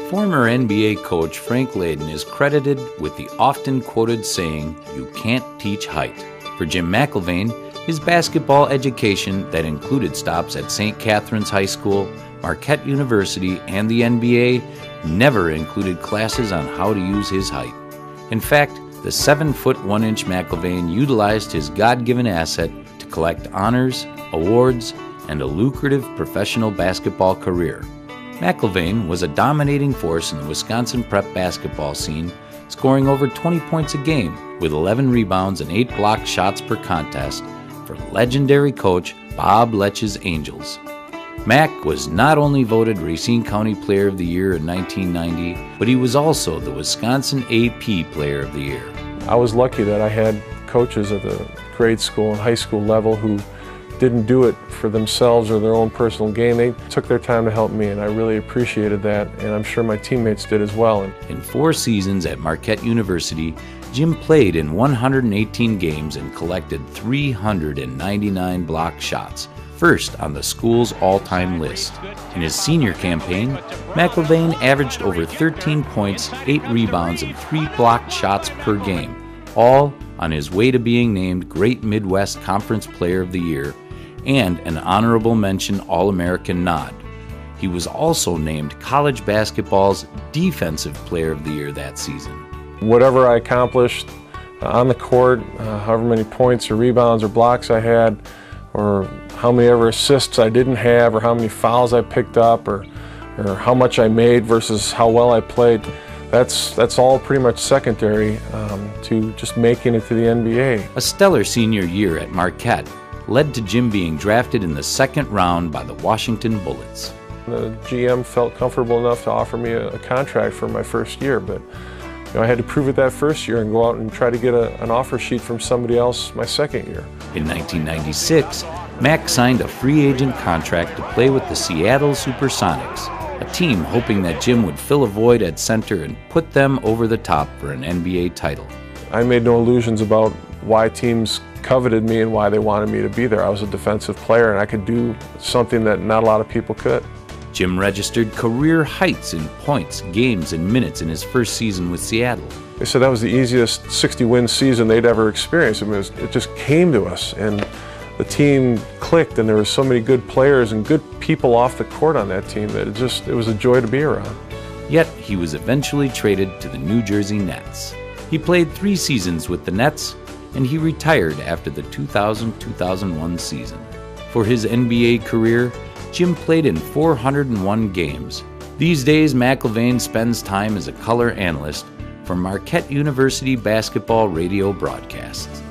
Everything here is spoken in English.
Former NBA coach Frank Layden is credited with the often quoted saying, "You can't teach height." For Jim McIlvaine, his basketball education that included stops at St. Catherine's High School, Marquette University, and the NBA never included classes on how to use his height. In fact, the 7-foot 1-inch McIlvaine utilized his God-given asset to collect honors, awards, and a lucrative professional basketball career. McIlvaine was a dominating force in the Wisconsin prep basketball scene, scoring over 20 points a game with 11 rebounds and 8 blocked shots per contest for legendary coach Bob Letch's Angels. Mac was not only voted Racine County Player of the Year in 1990, but he was also the Wisconsin AP Player of the Year. I was lucky that I had coaches at the grade school and high school level who didn't do it for themselves or their own personal gain. They took their time to help me, and I really appreciated that, and I'm sure my teammates did as well. In 4 seasons at Marquette University, Jim played in 118 games and collected 399 blocked shots, first on the school's all-time list. In his senior campaign, McIlvaine averaged over 13 points, 8 rebounds, and 3 blocked shots per game, all on his way to being named Great Midwest Conference Player of the Year and an honorable mention All-American nod. He was also named college basketball's Defensive Player of the Year that season. Whatever I accomplished on the court, however many points or rebounds or blocks I had, or how many ever assists I didn't have, or how many fouls I picked up, or how much I made versus how well I played, that's all pretty much secondary to just making it to the NBA. A stellar senior year at Marquette led to Jim being drafted in the 2nd round by the Washington Bullets. The GM felt comfortable enough to offer me a contract for my first year, but I had to prove it that first year and go out and try to get an offer sheet from somebody else my second year. In 1996, Mac signed a free agent contract to play with the Seattle Supersonics, a team hoping that Jim would fill a void at center and put them over the top for an NBA title. I made no illusions about why teams coveted me and why they wanted me to be there. I was a defensive player and I could do something that not a lot of people could. Jim registered career heights in points, games, and minutes in his first season with Seattle. They said that was the easiest 60-win season they'd ever experienced. I mean, it just came to us, and the team clicked, and there were so many good players and good people off the court on that team that it was a joy to be around. Yet he was eventually traded to the New Jersey Nets. He played 3 seasons with the Nets, and he retired after the 2000-2001 season. For his NBA career, Jim played in 401 games. These days, McIlvaine spends time as a color analyst for Marquette University basketball radio broadcasts.